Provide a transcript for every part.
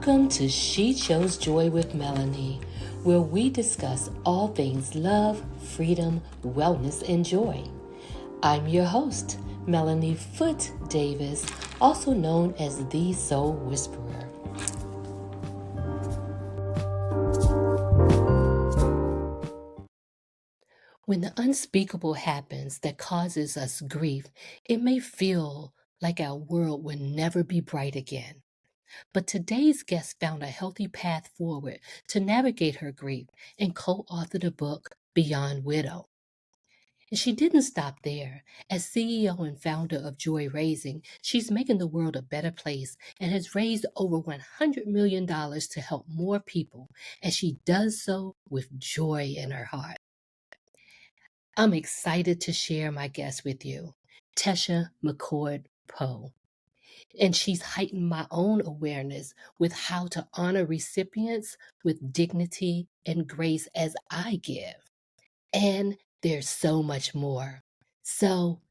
Welcome to She Chose Joy with Melanie, where we discuss all things love, freedom, wellness, and joy. I'm your host, Melanie Foote-Davis, also known as the Soul Whisperer. When the unspeakable happens that causes us grief, it may feel like our world will never be bright again. But today's guest found a healthy path forward to navigate her grief and co-authored a book, Beyond Widow. And she didn't stop there. As CEO and founder of Joy Raising, she's making the world a better place and has raised over $100 million to help more people, and she does so with joy in her heart. I'm excited to share my guest with you, Tesha McCord Poe. And she's heightened my own awareness with how to honor recipients with dignity and grace as I give. And there's so much more. So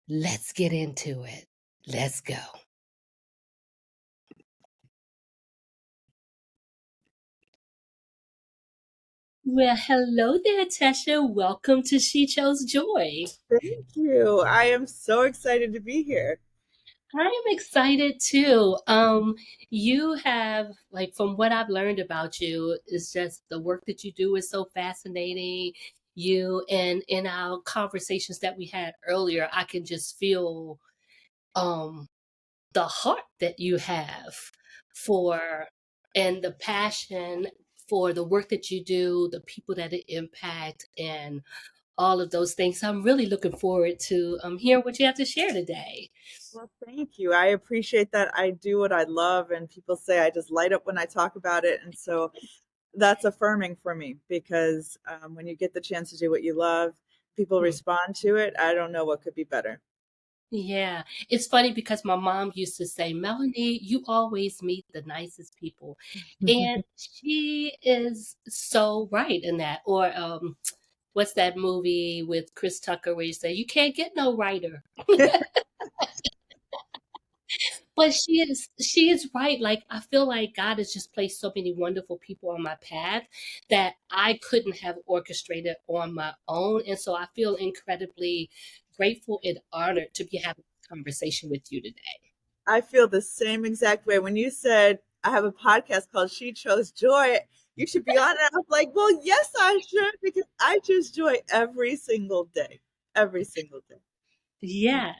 let's get into it. Let's go. Well, hello there, Tesha. Welcome to She Chose Joy. Thank you. I am so excited to be here. I am excited too. You have, like, from what I've learned about you, is just the work that you do is so fascinating. You and in our conversations that we had earlier, I can just feel um the heart that you have for and the passion for the work that you do, the people that it impact, and all of those things. So I'm really looking forward to hearing what you have to share today. Well, thank you. I appreciate that. I do what I love, and people say I just light up when I talk about it. And so that's affirming for me because when you get the chance to do what you love, people Hmm. respond to it. I don't know what could be better. Yeah, it's funny because my mom used to say, Melanie, you always meet the nicest people. And she is so right in that. Or what's that movie with Chris Tucker where you say, you can't get no writer. But she is right. Like, I feel like God has just placed so many wonderful people on my path that I couldn't have orchestrated on my own. And so I feel incredibly grateful and honored to be having this conversation with you today. I feel the same exact way. When you said I have a podcast called She Chose Joy, you should be on it. I'm like, well, yes, I should because I choose joy every single day. Every single day. Yes.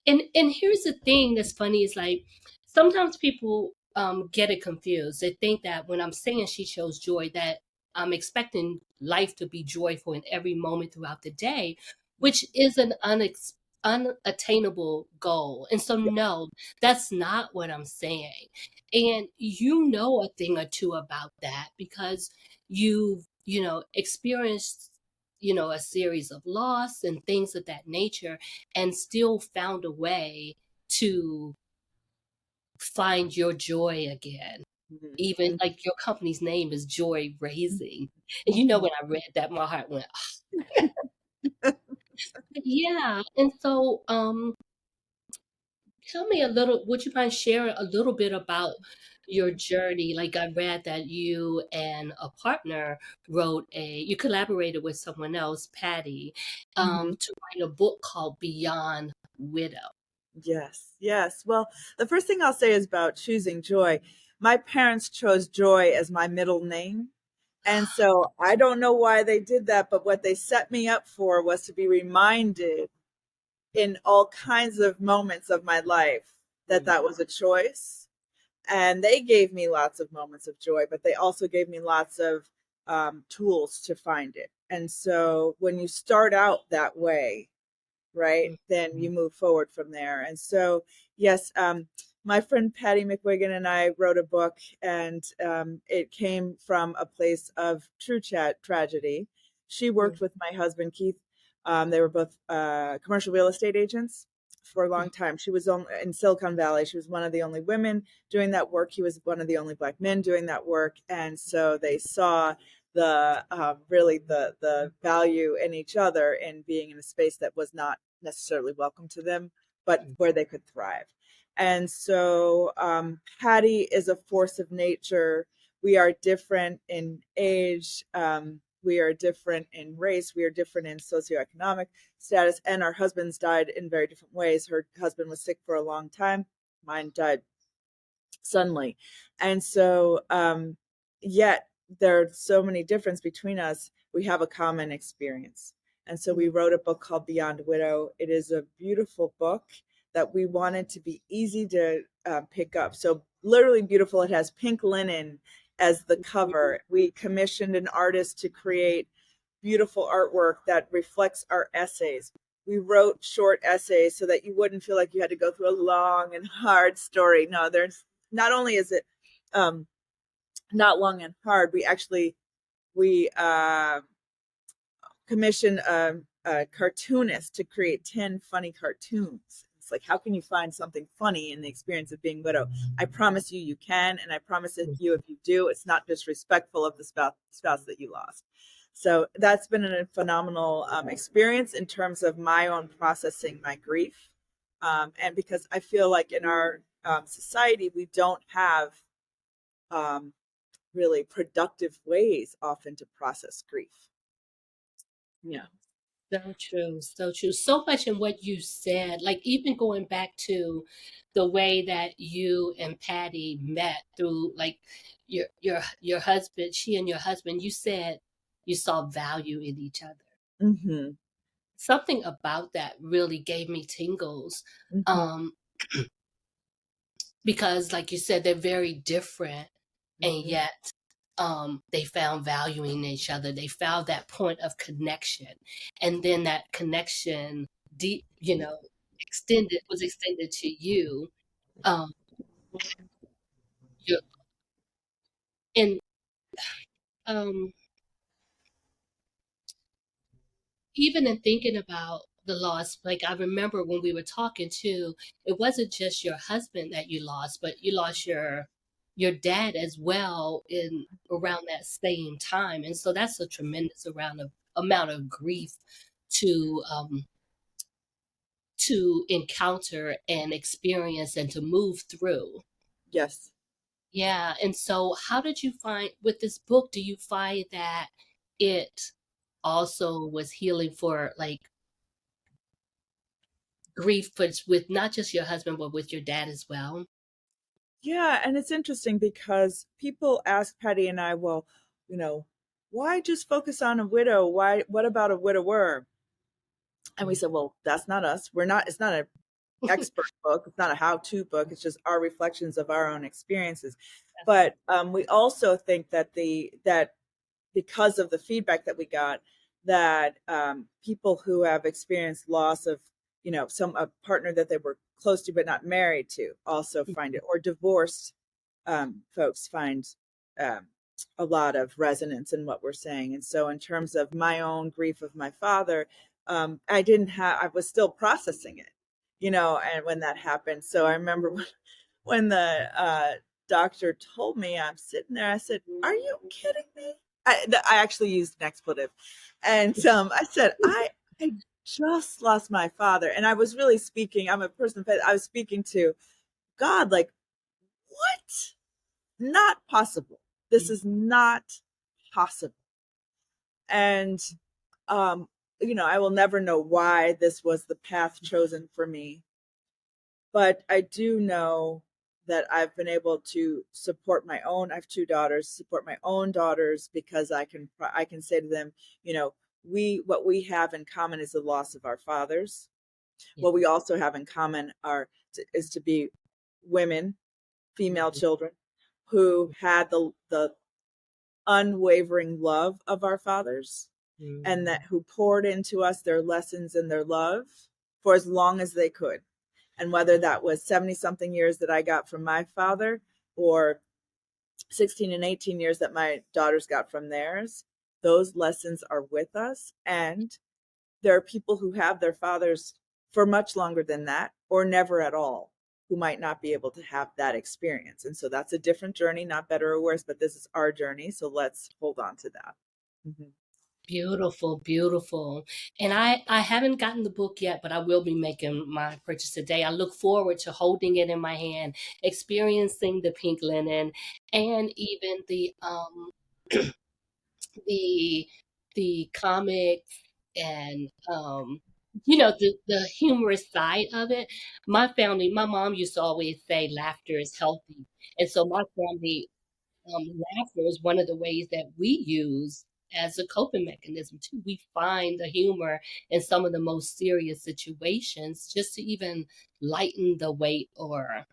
And here's the thing that's funny is, like, sometimes people get it confused. They think that when I'm saying she shows joy, that I'm expecting life to be joyful in every moment throughout the day, which is an unattainable goal. And so no, that's not what I'm saying. And you know a thing or two about that because you've, experienced, a series of loss and things of that nature, and still found a way to find your joy again. Even Mhm. like your company's name is Joy Raising. And Mhm. when I read that, my heart went, yeah. And so tell me a little, would you mind sharing a little bit about your journey? Like, I read that you and a partner you collaborated with someone else, Patty, Mhm. to write a book called Beyond Widow. Yes, yes. Well, the first thing I'll say is about choosing joy. My parents chose Joy as my middle name. And so I don't know why they did that, but what they set me up for was to be reminded in all kinds of moments of my life that Mm, that was a choice. And they gave me lots of moments of joy, but they also gave me lots of tools to find it. And so when you start out that way, right, mm, then mm, you move forward from there. And so, yes, my friend Patty McWigan and I wrote a book, and it came from a place of true tragedy. She worked mm, with my husband, Keith. They were both commercial real estate agents for a long time. She was in Silicon Valley. She was one of the only women doing that work. He was one of the only Black men doing that work. And so they saw the really the value in each other and being in a space that was not necessarily welcome to them, but mm, where they could thrive. And so Patty is a force of nature. We are different in age. We are different in race. We are different in socioeconomic status. And our husbands died in very different ways. Her husband was sick for a long time. Mine died suddenly. And so, yet there are so many differences between us. We have a common experience. And so we wrote a book called Beyond Widow. It is a beautiful book that we wanted to be easy to pick up. So literally beautiful. It has pink linen as the cover. We commissioned an artist to create beautiful artwork that reflects our essays. We wrote short essays so that you wouldn't feel like you had to go through a long and hard story. No, there's not only is it not long and hard, we commissioned a cartoonist to create 10 funny cartoons. It's like, how can you find something funny in the experience of being widow? I promise you, you can, and I promise you, if you do, it's not disrespectful of the spouse that you lost. So that's been a phenomenal experience in terms of my own processing my grief, and because I feel like in our society we don't have um, really productive ways often to process grief. Yeah. So true, so true. So much in what you said, like even going back to the way that you and Patty met through like your husband, she and your husband, you said you saw value in each other. Mm-hmm. Something about that really gave me tingles. Mm-hmm. Um, because like you said, they're very different and Mm-hmm. yet they found value in each other. They found that point of connection, and then that connection, deep, extended to you. Um, you and um, even in thinking about the loss, like I remember when we were talking too, it wasn't just your husband that you lost, but you lost your dad as well in around that same time, and so that's a tremendous amount of grief to um to encounter and experience and to move through. Yes. Yeah. And so, how did you find with this book? Do you find that it also was healing for like grief with not just your husband, but with your dad as well? Yeah, and it's interesting because people ask Patty and I, well, you know, why just focus on a widow? Why? What about a widower? And we said, well, that's not us. We're not. It's not an expert book. It's not a how-to book. It's just our reflections of our own experiences. But we also think that that because of the feedback that we got, that people who have experienced loss of, some a partner that they were close to but not married to also find it, or divorced folks find um, a lot of resonance in what we're saying. And so, in terms of my own grief of my father, I was still processing it, and when that happened. So I remember when the doctor told me, I'm sitting there, I said, "Are you kidding me?" I actually used an expletive. And I said, I just lost my father. And I was really speaking, I'm a person of faith, I was speaking to God, like, what? Not possible. This is not possible. And, um, I will never know why this was the path chosen for me. But I do know that I've been able to support my own. I have two daughters, support my own daughters, because I can say to them, what we have in common is the loss of our fathers. Yeah. What we also have in common is to be women, female children, who had the unwavering love of our fathers, and Mm. that who poured into us their lessons and their love for as long as they could. And whether that was 70 something years that I got from my father, or 16 and 18 years that my daughters got from theirs, those lessons are with us. And there are people who have their fathers for much longer than that, or never at all, who might not be able to have that experience. And so that's a different journey, not better or worse, but this is our journey. So let's hold on to that. Mm-hmm. Beautiful, beautiful. And I haven't gotten the book yet, but I will be making my purchase today. I look forward to holding it in my hand, experiencing the pink linen, and even the the comics and the humorous side of it. My mom used to always say laughter is healthy. And so my family, laughter is one of the ways that we use as a coping mechanism too. We find the humor in some of the most serious situations just to even lighten the weight or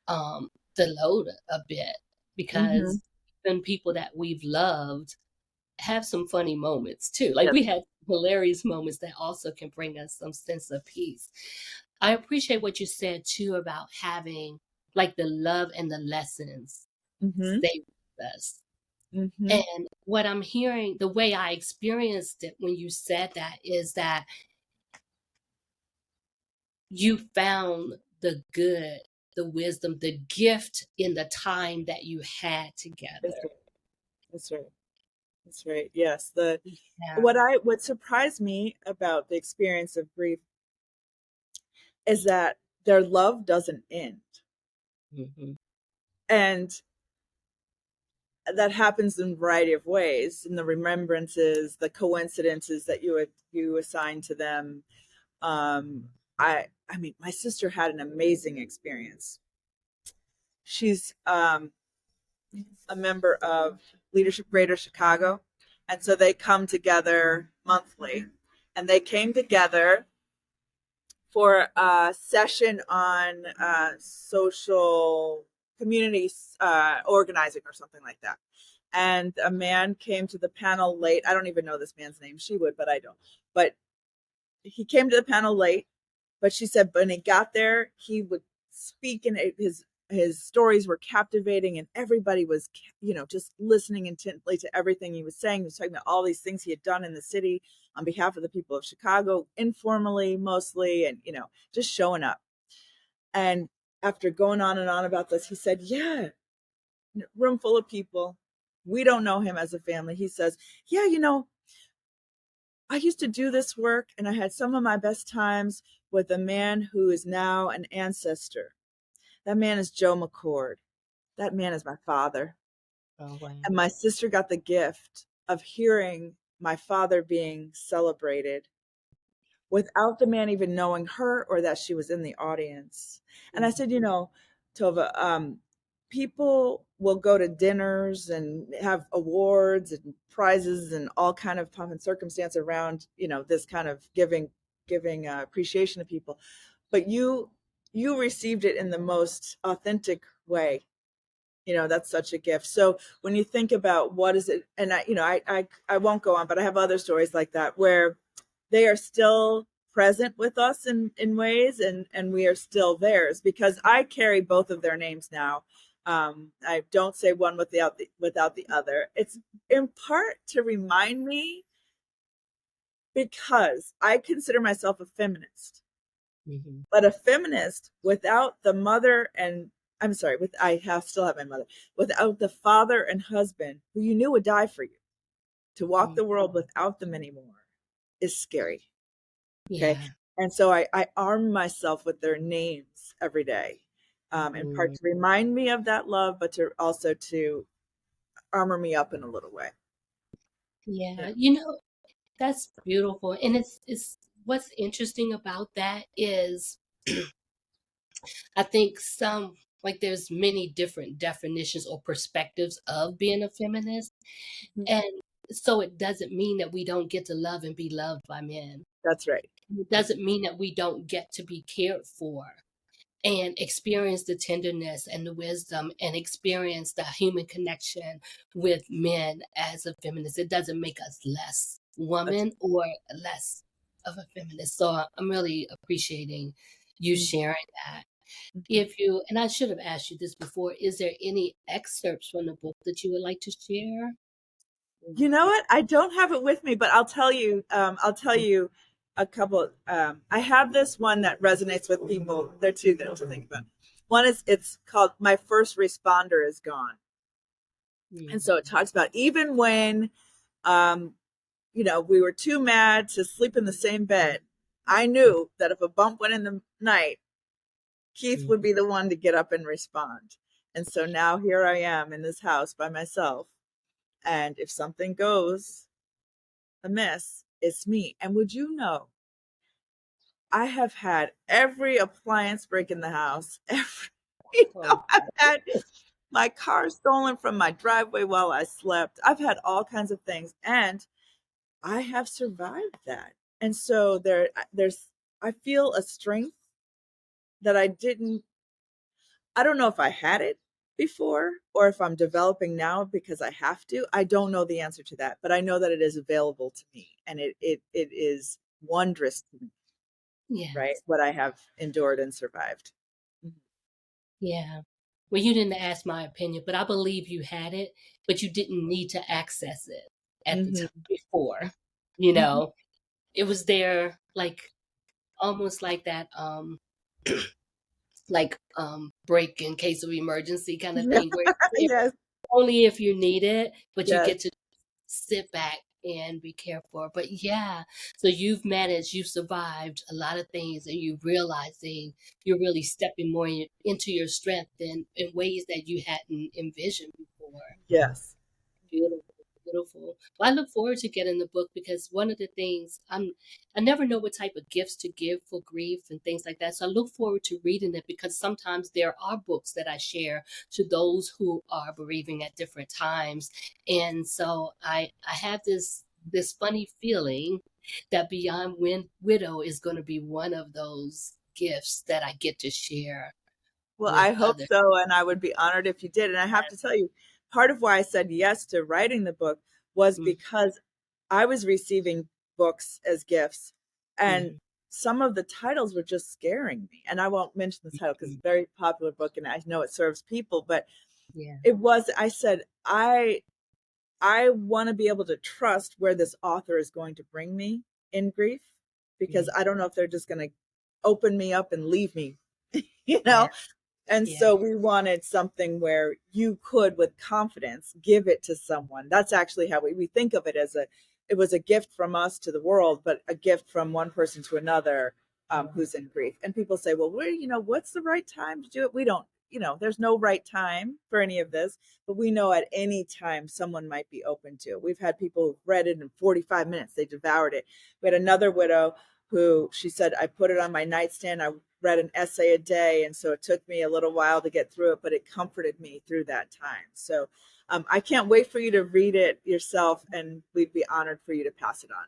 the load a bit, Hmm. because even people that we've loved have some funny moments too. Like Yes. we had hilarious moments that also can bring us some sense of peace. I appreciate what you said too about having like the love and the lessons Hmm. stay with us. Hmm. And what I'm hearing, the way I experienced it when you said that, is that you found the good, the wisdom, the gift in the time that you had That's together. right. That's right. That's right. Yes. The Yeah. what surprised me about the experience of grief is that their love doesn't end. Hmm. And that happens in a variety of ways, in the remembrances, the coincidences that you assign to them. um I mean, my sister had an amazing experience. She's a member of Leadership Greater Chicago, and so they come together monthly, and they came together for a session on social community organizing or something like that. And a man came to the panel late. I don't even know this man's name. She would, but I don't. But he came to the panel late. But she said when he got there, he would speak, and his stories were captivating, and everybody was, just listening intently to everything he was saying. He was talking about all these things he had done in the city on behalf of the people of Chicago, informally mostly, and just showing up. And after going on and on about this, he said, "Yeah, room full of people. We don't know him as a family." He says, "Yeah, I used to do this work, and I had some of my best times with a man who is now an ancestor. That man is Joe McCord. That man is my father. Oh, wow. And my sister got the gift of hearing my father being celebrated without the man even knowing her or that she was in the audience." And I said, Tova, people will go to dinners and have awards and prizes and all kind of pomp and circumstance around, this kind of giving appreciation to people. But you received it in the most authentic way. That's such a gift. So when you think about what is it, and I won't go on, but I have other stories like that where they are still present with us in ways, and we are still theirs, because I carry both of their names now. I don't say one without the other. It's in part to remind me, because I consider myself a feminist, Hmm. but a feminist without the mother and I'm sorry, still have my mother, without the father and husband who you knew would die for you. To walk Hmm. the world without them anymore is scary. Okay. Yeah. And so I arm myself with their names every day, in part Mhm. to remind me of that love, but to also to armor me up in a little way. Yeah, Yeah. that's beautiful. And it's what's interesting about that is I think there's many different definitions or perspectives of being a feminist. Mhm. And so it doesn't mean that we don't get to love and be loved by men. That's right. It doesn't mean that we don't get to be cared for and experience the tenderness and the wisdom and experience the human connection with men as a feminist. It doesn't make us less That's woman or less of a feminist. So I'm really appreciating you right. sharing that. Mhm. If you, and I should have asked you this before, is there any excerpts from the book that you would like to share? You know what? I don't have it with me, but I'll tell you. I'll tell you a couple. I have this one that resonates with people. There are two that to think about. One is it's called "My First Responder Is Gone," and so it Mhm. talks about even when um, we were too mad to sleep in the same bed. I knew that if a bump went in the night, Keith would Mhm. be the one to get up and respond. And so now here I am in this house by myself. And if something goes amiss, it's me. And would you know, I have had every appliance break in the house. Oh, I've had my car stolen from my driveway while I slept. I've had all kinds of things, and I have survived that. And so there's I feel a strength that I don't know if I had it before or if I'm developing now because I have to. I don't know the answer to that, but I know that it is available to me, and it is wondrous to me, right? yes. What I have endured and survived. Yeah. Well, you didn't ask my opinion, but I believe you had it, but you didn't need to access it at the time Hmm. before. You Hmm. know, it was there like almost like that break in case of emergency kind of Yeah. thing where it's there Yes. only if you need it, but you Yes. get to sit back and be cared for. But yeah, so you've survived a lot of things, and you're realizing you're really stepping more into your strength in ways that you hadn't envisioned before. Yes. Beautiful, beautiful. Well, I look forward to getting the book because one of the things I never know what type of gifts to give for grief and things like that. So I look forward to reading it because sometimes there are books that I share to those who are bereaving at different times. And so I have this funny feeling that Beyond Widow is going to be one of those gifts that I get to share Well, with I hope others. so, and I would be honored if you did. And I have to tell you, part of why I said yes to writing the book was Mm-hmm. because I was receiving books as gifts, and some of the titles were just scaring me. And I won't mention the title because Mm-hmm. it's a very popular book and I know it serves people, but Yeah. I said, I want to be able to trust where this author is going to bring me in grief because Yeah. I don't know if they're just going to open me up and leave me, you Yeah. know? And Yeah. so we wanted something where you could, with confidence, give it to someone. That's actually how we think of it as it was a gift from us to the world, but a gift from one person to another who's in grief. And people say, well, what's the right time to do it? We don't, there's no right time for any of this, but we know at any time someone might be open to it. We've had people who've read it in 45 minutes. They devoured it. We had another widow who she said, I put it on my nightstand. I read an essay a day. And so it took me a little while to get through it, but it comforted me through that time. So I can't wait for you to read it yourself, and we'd be honored for you to pass it on.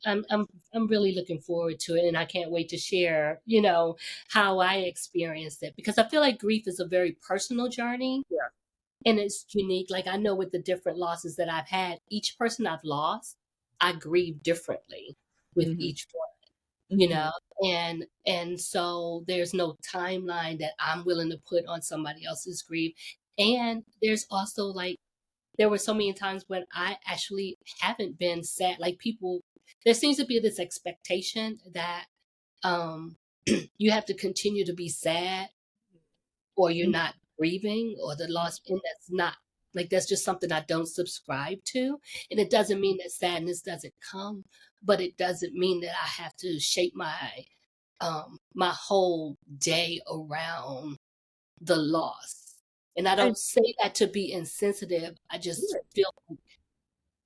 I'm I'm I'm really looking forward to it, and I can't wait to share, how I experienced it because I feel like grief is a very personal journey Yeah. and it's unique. Like I know with the different losses that I've had, each person I've lost, I grieve differently with Hmm. each one, you Hmm. know. And so there's no timeline that I'm willing to put on somebody else's grief. And there's also like there were so many times when I actually haven't been sad. Like people, there seems to be this expectation that um, you have to continue to be sad or you're not grieving or the loss. And that's not like that's just something I don't subscribe to. And it doesn't mean that sadness doesn't come, but it doesn't mean that I have to shape my whole day around the loss. And I And don't say that to be insensitive. I just feel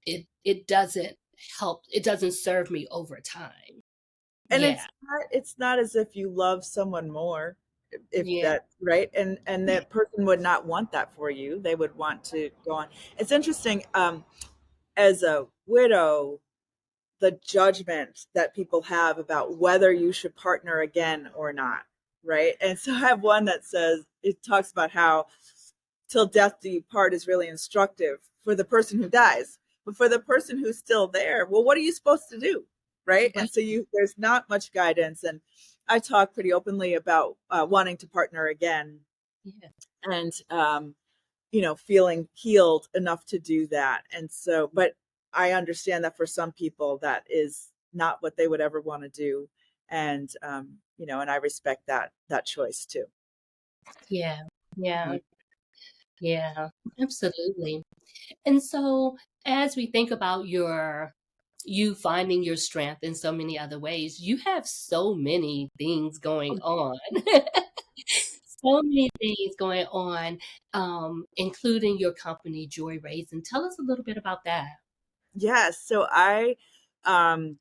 it doesn't help. It doesn't serve me over time. and Yeah. it's not as if you love someone more, if Yeah. that right, and that person would not want that for you. They would want to go on. It's interesting. As a widow, the judgment that people have about whether you should partner again or not, right? And so I have one that says it talks about how till death do you part is really instructive for the person who dies, but for the person who's still there, well, what are you supposed to do, right? Right. And so there's not much guidance, and I talk pretty openly about wanting to partner again, Yeah. and feeling healed enough to do that. And so, but I understand that for some people, that is not what they would ever want to do. And, and I respect that choice too. Yeah. Yeah. Mhm. Yeah. Absolutely. And so as we think about your you finding your strength in so many other ways. You have so many things going on. So many things going on, including your company, Joy Raising. Tell us a little bit about that. Yes. So um,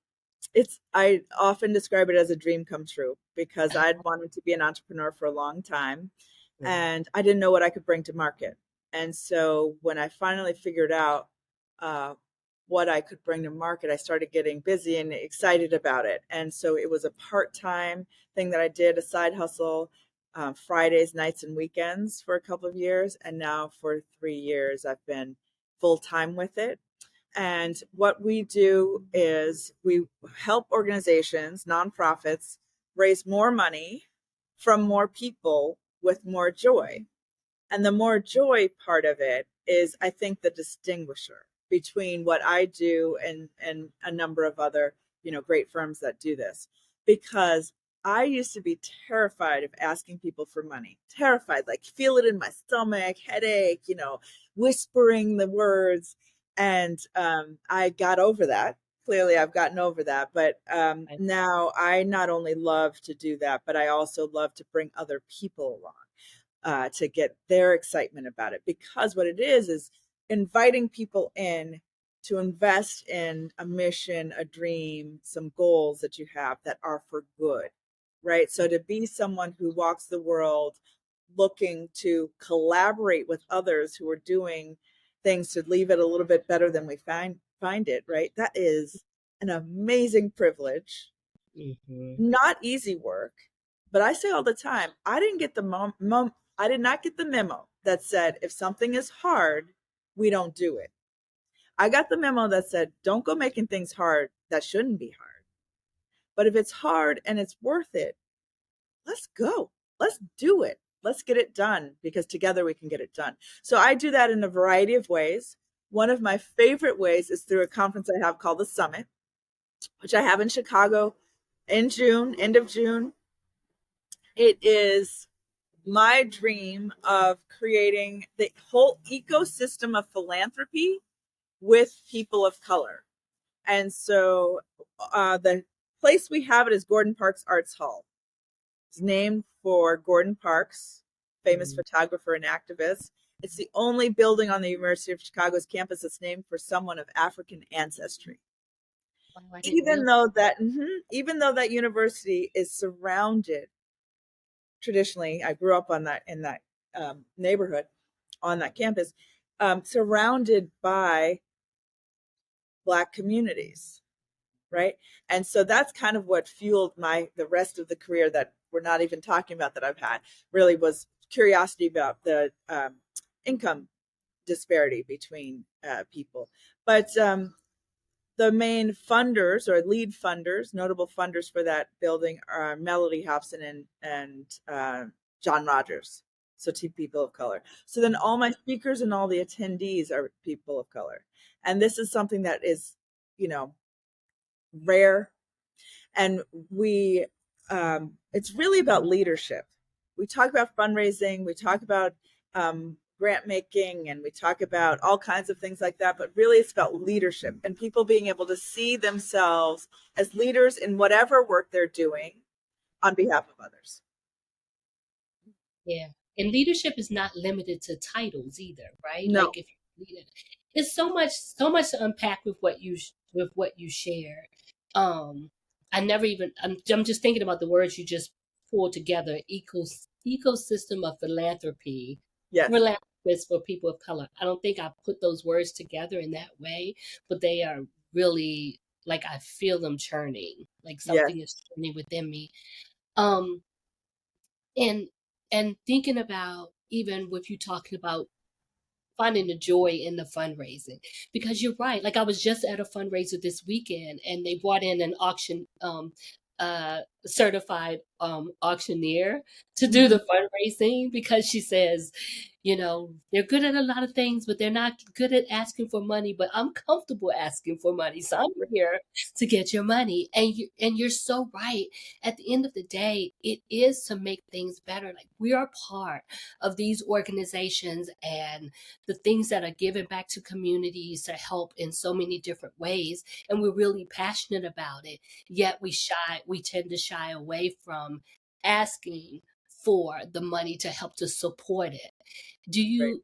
I often describe it as a dream come true because I'd wanted to be an entrepreneur for a long time Mm. and I didn't know what I could bring to market. And so when I finally figured out uh, what I could bring to market, I started getting busy and excited about it. And so it was a part-time thing that I did, a side hustle, Fridays, nights, and weekends for a couple of years. And now for 3 years, I've been full-time with it. And what we do is we help organizations, nonprofits, raise more money from more people with more joy. And the more joy part of it is, I think, the distinguisher between what I do and a number of other, great firms that do this. Because I used to be terrified of asking people for money, terrified, like feel it in my stomach, headache, whispering the words. And I got over that. Clearly, I've gotten over that. But Right. now I not only love to do that, but I also love to bring other people along to get their excitement about it. Because what it is inviting people in to invest in a mission, a dream, some goals that you have that are for good, right? So to be someone who walks the world looking to collaborate with others who are doing things to leave it a little bit better than we find it, right? That is an amazing privilege, Hmm. not easy work. But I say all the time, I did not get the memo that said if something is hard, we don't do it. I got the memo that said don't go making things hard that shouldn't be hard. But if it's hard and it's worth it, let's go. Let's do it. Let's get it done because together we can get it done. So I do that in a variety of ways. One of my favorite ways is through a conference I have called the Summit, which I have in Chicago in June, end of June. It is my dream of creating the whole ecosystem of philanthropy with people of color. And so the place we have it is Gordon Parks Arts Hall. It's named for Gordon Parks, famous photographer and activist. It's the only building on the University of Chicago's campus that's named for someone of African ancestry. Wow, I didn't Even realize. though that, even though that university is surrounded traditionally, I grew up on that in that neighborhood on that campus, surrounded by Black communities, right? And so that's kind of what fueled the rest of the career that we're not even talking about that I've had. Really was curiosity about the income disparity between people. But the main funders or lead funders, notable funders for that building are Melody Hobson and John Rogers. So two people of color. So then all my speakers and all the attendees are people of color. And this is something that is, you know, rare. And it's really about leadership. We talk about fundraising, we talk about grant making, and we talk about all kinds of things like that, but really it's about leadership and people being able to see themselves as leaders in whatever work they're doing on behalf of others. Yeah. And leadership is not limited to titles either, right? Like No. if you lead it, it's so much to unpack with what you shared. Um, I never even I'm just thinking about the words you just pulled together, ecosystem of philanthropy, Yes. philanthropists for people of color. I don't think I put those words together in that way, but they are really like I feel them churning, like Yes. something is churning within me. Um, and thinking about even with you talking about finding the joy in the fundraising, because you're right, like I was just at a fundraiser this weekend and they brought in an auction certified auctioneer to do the Mhm. fundraising because she says, they're good at a lot of things, but they're not good at asking for money. But I'm comfortable asking for money, so I'm here to get your money. And you're so right. At the end of the day, it is to make things better. Like we are part of these organizations and the things that are given back to communities to help in so many different ways, and we're really passionate about it. Yet we tend to shy away from asking for the money to help to support it. Do Right. you,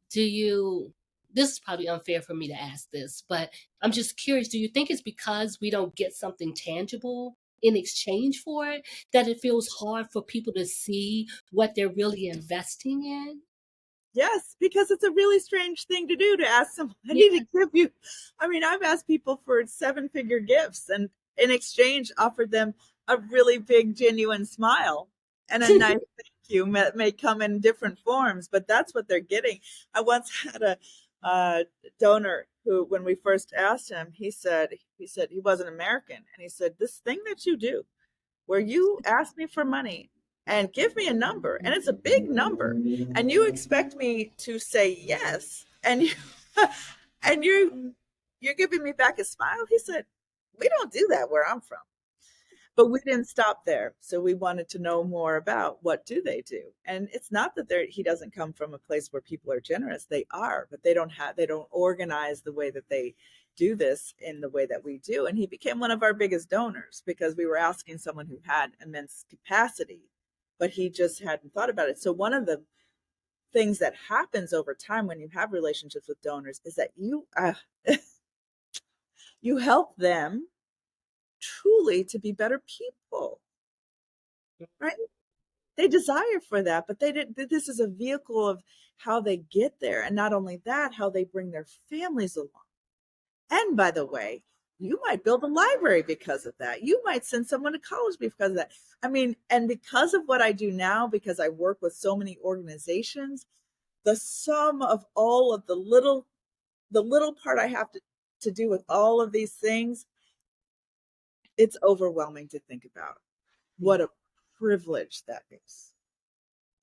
do you, this is probably unfair for me to ask this, but I'm just curious, do you think it's because we don't get something tangible in exchange for it that it feels hard for people to see what they're really investing in? Yes, because it's a really strange thing to do to ask somebody Yeah. to give you. I mean, I've asked people for seven-figure gifts and in exchange offered them a really big, genuine smile and a nice thank you may come in different forms, but that's what they're getting. I once had a donor who, when we first asked him, he said he wasn't American, and he said, "This thing that you do, where you ask me for money and give me a number, and it's a big number, and you expect me to say yes, and you and you're giving me back a smile." He said, "We don't do that where I'm from." But we didn't stop there, so we wanted to know more about what do they do. And it's not that he doesn't come from a place where people are generous. They are, but they don't organize the way that they do this in the way that we do. And he became one of our biggest donors because we were asking someone who had immense capacity, but he just hadn't thought about it. So one of the things that happens over time when you have relationships with donors is that you help them truly to be better people, right? They desire for that, but they didn't. This is a vehicle of how they get there, and not only that, how they bring their families along. And by the way, you might build a library because of that. You might send someone to college because of that. I mean, and because of what I do now, because I work with so many organizations, the sum of all of the little part I have to do with all of these things, it's overwhelming to think about. What a privilege that is.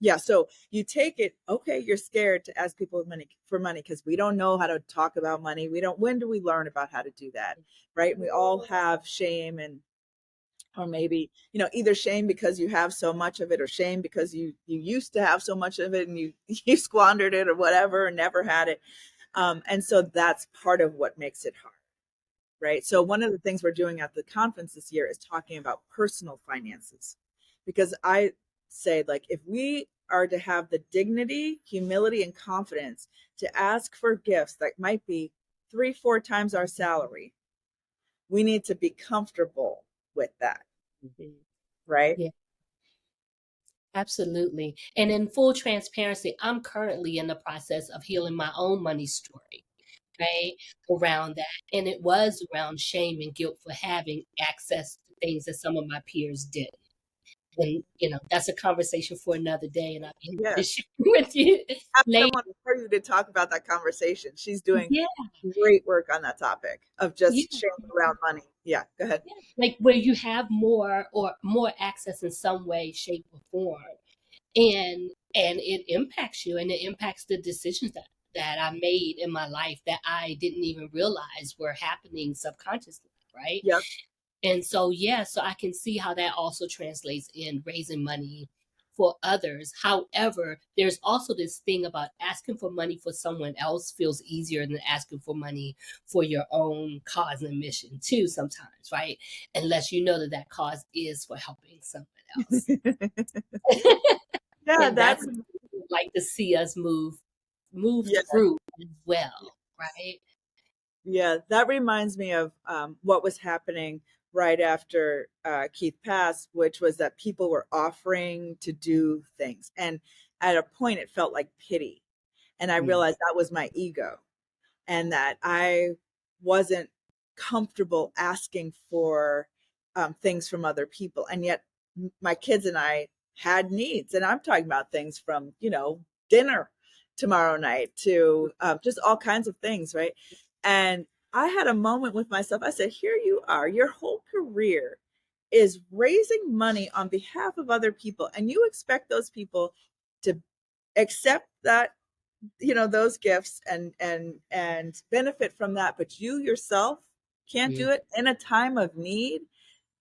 Yeah, so you take it, okay, you're scared to ask people for money because we don't know how to talk about money. We don't, when do we learn about how to do that? Right? We all have shame, and or maybe, either shame because you have so much of it, or shame because you used to have so much of it and you you squandered it or whatever and never had it. And so that's part of what makes it hard. Right. So one of the things we're doing at the conference this year is talking about personal finances, because I say, like, if we are to have the dignity, humility, and confidence to ask for gifts that might be 3, 4 times our salary, we need to be comfortable with that. Mhm. Right. Yeah, absolutely. And in full transparency, I'm currently in the process of healing my own money story, right? Around that. And it was around shame and guilt for having access to things that some of my peers did. And, that's a conversation for another day. And I'll be able to Yes. share with you Have later. someone for you to talk about that conversation. She's doing Yeah, great work on that topic of yeah. just shame around money. Yeah. Go ahead. Yeah. Like where you have more access in some way, shape, or form. And it impacts you, and it impacts the decisions that I made in my life that I didn't even realize were happening subconsciously, right? Yep. And so, yeah, so I can see how that also translates in raising money for others. However, there's also this thing about asking for money for someone else feels easier than asking for money for your own cause and mission too sometimes, right? Unless you know that that cause is for helping someone else. Yeah, And that that's what I would like to see us move yeah. through as well, right? Yeah, that reminds me of what was happening right after Keith passed, which was that people were offering to do things. And at a point, it felt like pity. And I Mm. realized that was my ego, and that I wasn't comfortable asking for things from other people. And yet, my kids and I had needs. And I'm talking about things from, dinner tomorrow night to just all kinds of things, right? And I had a moment with myself. I said, here you are, your whole career is raising money on behalf of other people, and you expect those people to accept that, those gifts and benefit from that, but you yourself can't Mm, do it in a time of need.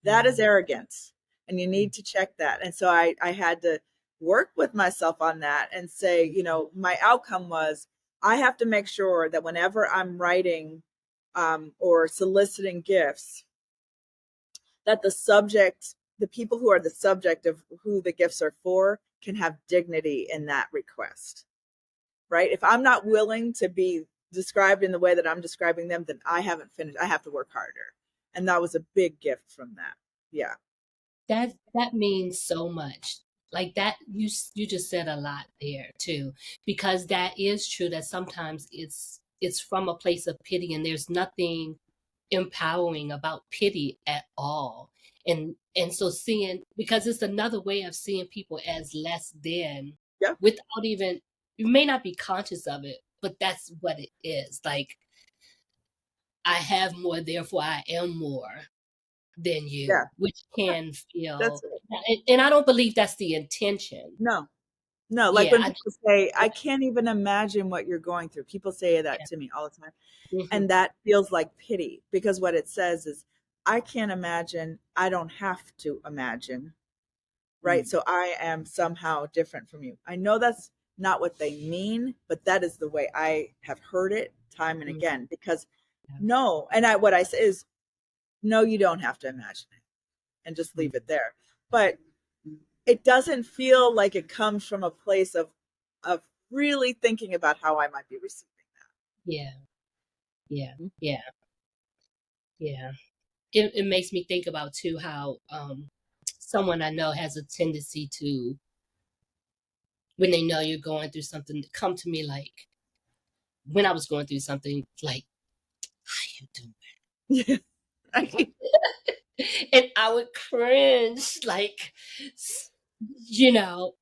That is mm, arrogance, and you mm, need to check that. And so I had to work with myself on that and say, my outcome was, I have to make sure that whenever I'm writing or soliciting gifts, that the people who are the subject of who the gifts are for, can have dignity in that request, right? If I'm not willing to be described in the way that I'm describing them, then I haven't finished. I have to work harder. And that was a big gift from that. Yeah. that means so much. Like that, you just said a lot there too, because that is true that sometimes it's from a place of pity, and there's nothing empowering about pity at all. And so seeing, because it's another way of seeing people as less than, Yeah. without even, you may not be conscious of it, but that's what it is. Like, I have more, therefore I am more than Yeah. you, which Yeah. can That's feel, it. and I don't believe that's the intention. No, no. Like Yeah, when people say, I can't even imagine what you're going through. People say that yeah. to me all the time. Hmm. And that feels like pity, because what it says is, I can't imagine. I don't have to imagine. Right. Mm, So I am somehow different from you. I know that's not what they mean, but that is the way I have heard it time and mm, again. Because yeah, no, and what I say is, no, you don't have to imagine it, and just mm, leave it there. But it doesn't feel like it comes from a place of really thinking about how I might be receiving yeah, yeah, that. yeah, yeah. It makes me think about too how someone I know has a tendency to, when they know you're going through something, to come to me like, when I was going through something, like, how you doing? Yeah. Right. And I would cringe, like,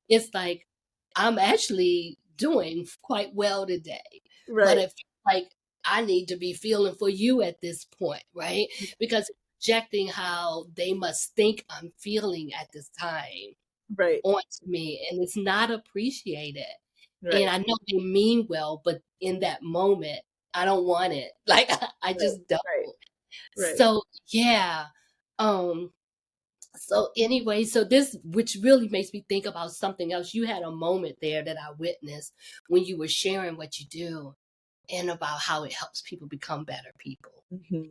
it's like, I'm actually doing quite well today, but Right. it feels like I need to be feeling for you at this point, right? Because projecting how they must think I'm feeling at this time Right. onto me, and it's not appreciated. And Right. I know they mean well, but in that moment, I don't want it. Like, I Right. just don't. Right. Right. So yeah. Um, so anyway, so this, which really makes me think about something else. You had a moment there that I witnessed when you were sharing what you do and about how it helps people become better people. Hmm.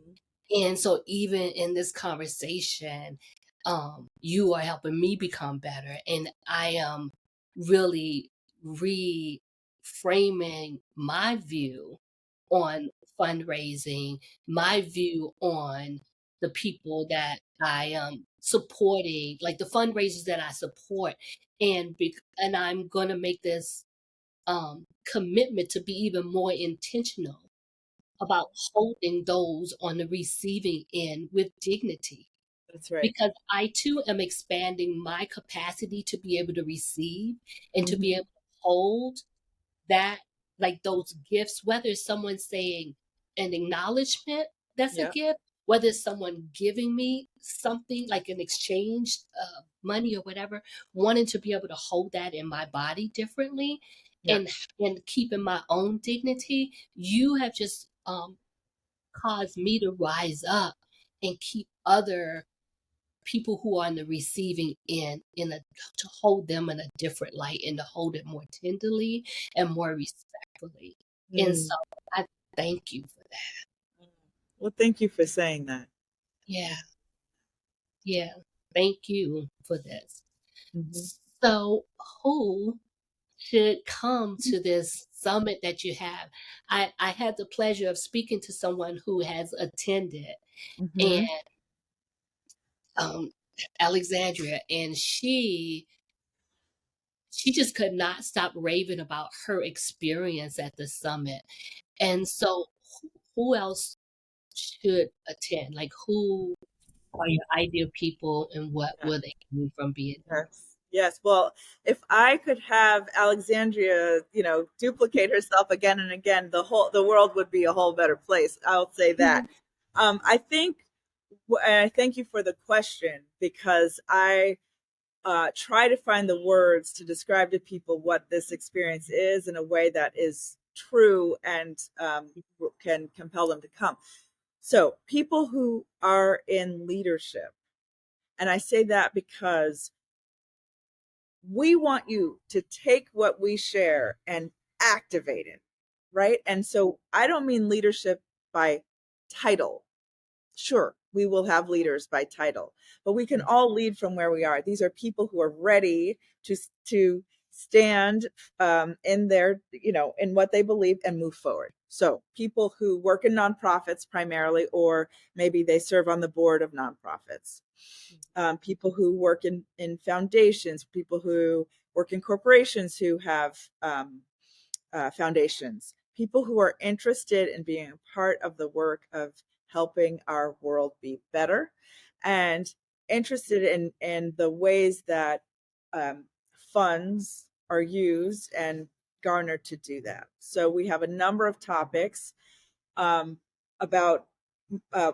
And so even in this conversation, you are helping me become better. And I am really reframing my view on fundraising, my view on the people that I am supporting, like the fundraisers that I support. And I'm going to make this commitment to be even more intentional about holding those on the receiving end with dignity, That's right. because I too am expanding my capacity to be able to receive and to be Hmm. able to hold that, like those gifts, whether it's someone saying an acknowledgement, that's a Yeah. gift, whether it's someone giving me something like an exchange, money or whatever, wanting to be able to hold that in my body differently, Yeah. and keeping my own dignity. You have just caused me to rise up and keep other people who are on the receiving end to hold them in a different light, and to hold it more tenderly and more respectfully. And so Mm. I thank you for that. Well, thank you for saying that. Yeah, yeah. Thank you for this. Hmm. So who should come to this summit that you have? I had the pleasure of speaking to someone who has attended, and Hmm. um Alexandria, and she just could not stop raving about her experience at the summit. And so who else should attend? Like, who are your ideal people, and what Yeah. will they gain from being there? Yes. Yes. Well, if I could have Alexandria, duplicate herself again and again, the world would be a whole better place. I'll say that. I think I thank you for the question, because I try to find the words to describe to people what this experience is in a way that is true and can compel them to come. So, people who are in leadership, and I say that because we want you to take what we share and activate it, right? And so I don't mean leadership by title. Sure, we will have leaders by title, but we can all lead from where we are. These are people who are ready to stand in their, in what they believe and move forward. So people who work in nonprofits primarily, or maybe they serve on the board of nonprofits, people who work in foundations, people who work in corporations who have foundations, people who are interested in being a part of the work of helping our world be better, and interested in the ways that um, funds are used and garnered to do that. So we have a number of topics um, about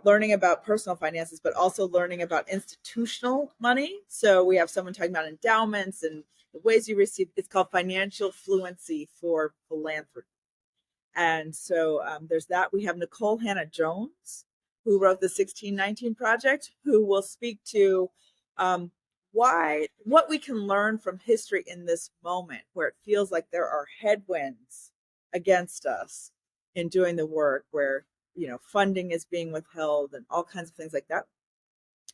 learning about personal finances, but also learning about institutional money. So we have someone talking about endowments and the ways you receive. It's called financial fluency for philanthropy. And so there's that. We have Nicole Hannah Jones, who wrote the 1619 Project, who will speak to what we can learn from history in this moment where it feels like there are headwinds against us in doing the work, where funding is being withheld and all kinds of things like that.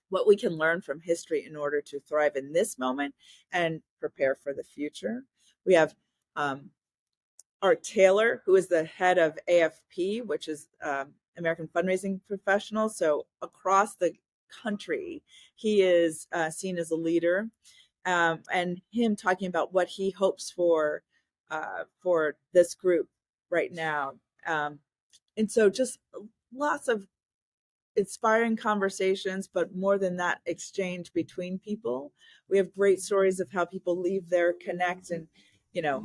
What we can learn from history in order to thrive in this moment and prepare for the future. We have Art Taylor, who is the head of AFP, which is American Fundraising Professional. So across the country, he is seen as a leader, and him talking about what he hopes for this group right now. And so just lots of inspiring conversations, but more than that, exchange between people. We have great stories of how people leave there, connect, and you know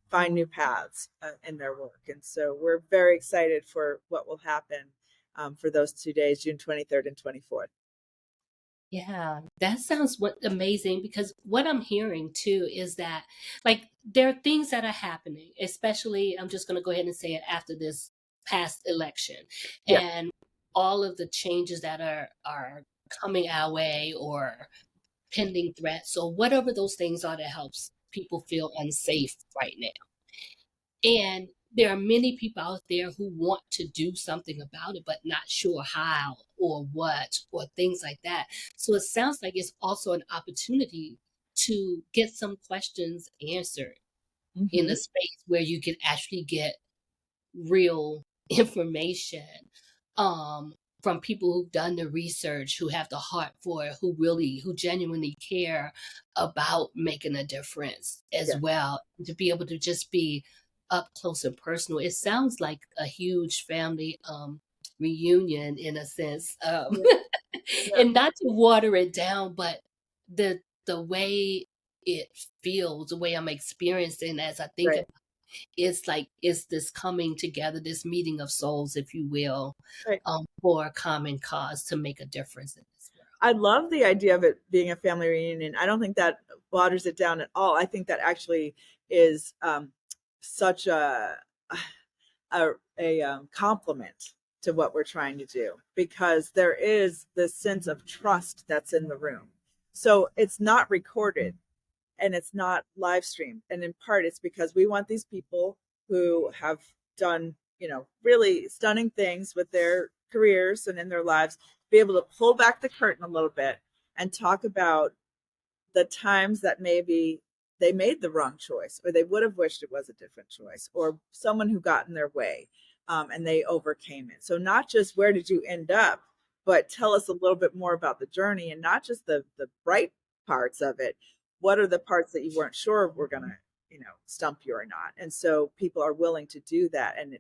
find new paths in their work. And so we're very excited for what will happen for those 2 days, June 23rd and 24th. Yeah, that sounds amazing, because what I'm hearing too is that, like, there are things that are happening, especially, I'm just going to go ahead and say it, after this past election, Yeah. and all of the changes that are coming our way, or pending threats, or whatever those things are that helps people feel unsafe right now. And there are many people out there who want to do something about it, but not sure how or what or things like that. So it sounds like it's also an opportunity to get some questions answered in a Mm-hmm. space where you can actually get real information um, from people who've done the research, who have the heart for it, who genuinely care about making a difference as Yeah. well. To be able to just be up close and personal. It sounds like a huge family reunion in a sense. Yeah. Yeah. And not to water it down, but the way it feels, the way I'm experiencing as I think Right. about, it's like, it's this coming together, this meeting of souls, if you will, Right. for a common cause to make a difference in this world. I love the idea of it being a family reunion. I don't think that waters it down at all. I think that actually is such a compliment to what we're trying to do, because there is this sense of trust that's in the room. So it's not recorded and it's not live streamed. And in part, it's because we want these people who have done, really stunning things with their careers and in their lives, be able to pull back the curtain a little bit and talk about the times that maybe they made the wrong choice, or they would have wished it was a different choice, or someone who got in their way, and they overcame it. So not just where did you end up, but tell us a little bit more about the journey, and not just the bright parts of it. What are the parts that you weren't sure were gonna, stump you or not? And so people are willing to do that, and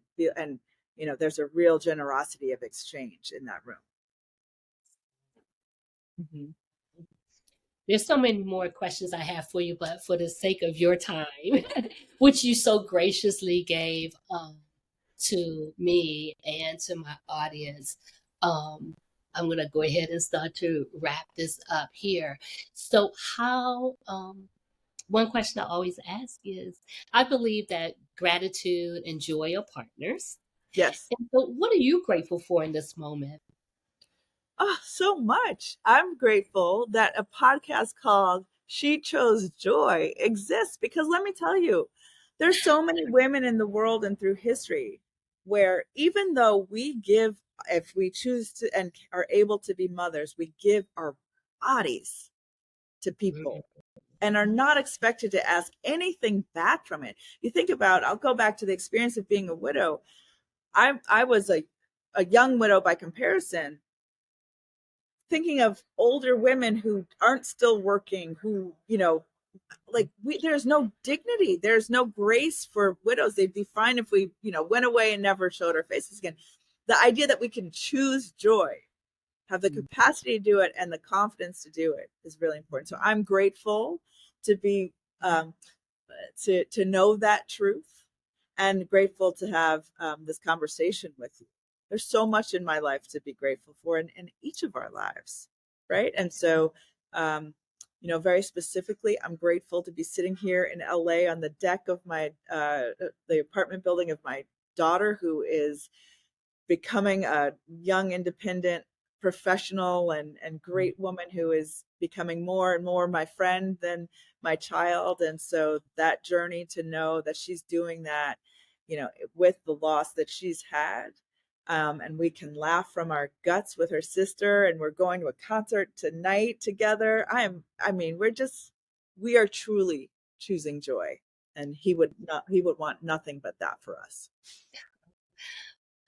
there's a real generosity of exchange in that room. Mm-hmm. There's so many more questions I have for you, but for the sake of your time, which you so graciously gave to me and to my audience, um, I'm going to go ahead and start to wrap this up here. So, how, one question I always ask is, I believe that gratitude and joy are partners. Yes. And so, what are you grateful for in this moment? Oh, so much. I'm grateful that a podcast called She Chose Joy exists because let me tell you, there's so many women in the world and through history where even though we give, if we choose to and are able to be mothers, we give our bodies to Mhm. people and are not expected to ask anything back from it. You think about, I'll go back to the experience of being a widow. I was a young widow by comparison, thinking of older women who aren't still working, who, like there's no dignity, there's no grace for widows. They'd be fine if we, went away and never showed our faces again. The idea that we can choose joy, have the capacity to do it and the confidence to do it is really important. So I'm grateful to be um, to know that truth, and grateful to have this conversation with you. There's so much in my life to be grateful for, in each of our lives, right? And so, um, very specifically, I'm grateful to be sitting here in LA on the deck of my the apartment building of my daughter, who is becoming a young, independent professional and great woman who is becoming more and more my friend than my child. And so that journey to know that she's doing that, with the loss that she's had. And we can laugh from our guts with her sister, and we're going to a concert tonight together. We are truly choosing joy. And he would want nothing but that for us.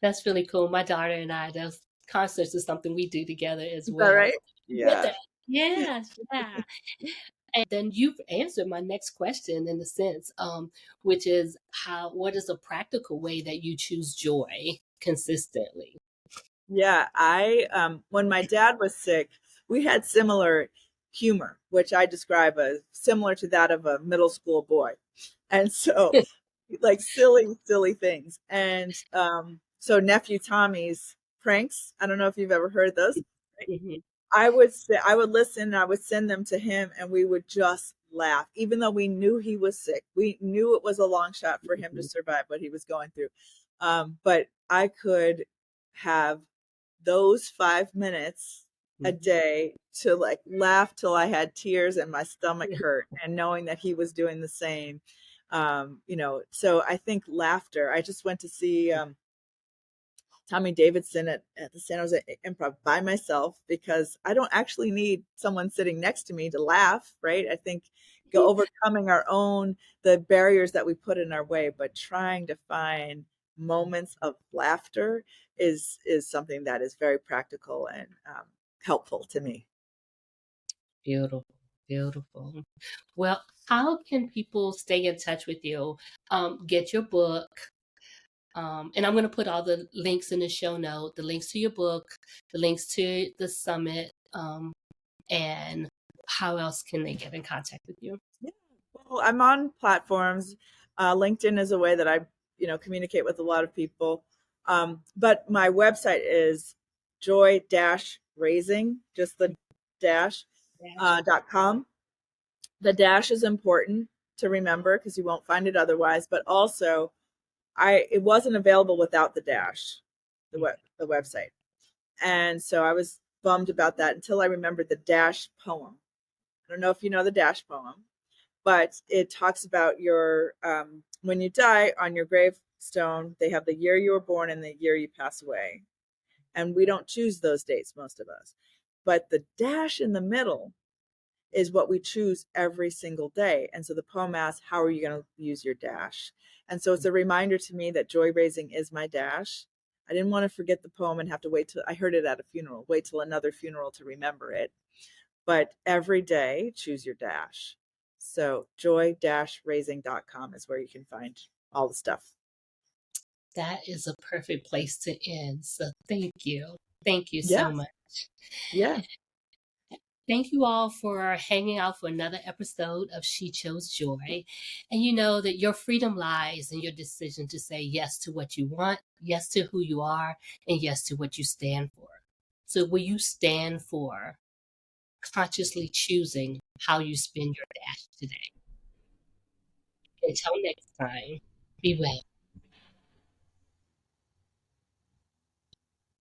That's really cool. My daughter and I, those concerts is something we do together as Is that well. right? So get Yeah. that. Yes, yeah. And then you've answered my next question in a sense, which is what is a practical way that you choose joy consistently? Yeah, I when my dad was sick, we had similar humor, which I describe as similar to that of a middle school boy. And so like silly things. And so nephew Tommy's pranks, I don't know if you've ever heard those. Mhm. I would listen and I would send them to him and we would just laugh, even though we knew he was sick. We knew it was a long shot for him to survive what he was going through. But I could have those 5 minutes a Mhm. day to like laugh till I had tears and my stomach hurt, and knowing that he was doing the same. So I think laughter. I just went to see Tommy Davidson at the San Jose Improv by myself because I don't actually need someone sitting next to me to laugh, right? I think overcoming the barriers that we put in our way, but trying to find moments of laughter is something that is very practical and helpful to me. Beautiful, beautiful. Well, how can people stay in touch with you? Get your book. And I'm going to put all the links in the show note, the links to your book, the links to the summit, and how else can they get in contact with you? Yeah. Well, I'm on platforms. LinkedIn is a way that I, communicate with a lot of people. But my website is joy-raising, just the dash, Dash. .com. The dash is important to remember because you won't find it otherwise. But also, it wasn't available without the dash, the website, and so I was bummed about that until I remembered the dash poem. I don't know if you know the dash poem, but it talks about your when you die, on your gravestone they have the year you were born and the year you pass away, and we don't choose those dates, most of us, but the dash in the middle is what we choose every single day. And so the poem asks, how are you going to use your dash? And so it's a reminder to me that joy raising is my dash. I didn't want to forget the poem and have to wait till I heard it at a funeral, wait till another funeral to remember it. But every day, choose your dash. So joy-raising.com is where you can find all the stuff. That is a perfect place to end. So thank you. Thank you so Yes. much. Yeah. Thank you all for hanging out for another episode of She Chose Joy. And you know that your freedom lies in your decision to say yes to what you want, yes to who you are, and yes to what you stand for. So will you stand for consciously choosing how you spend your dash today? Until next time, be well.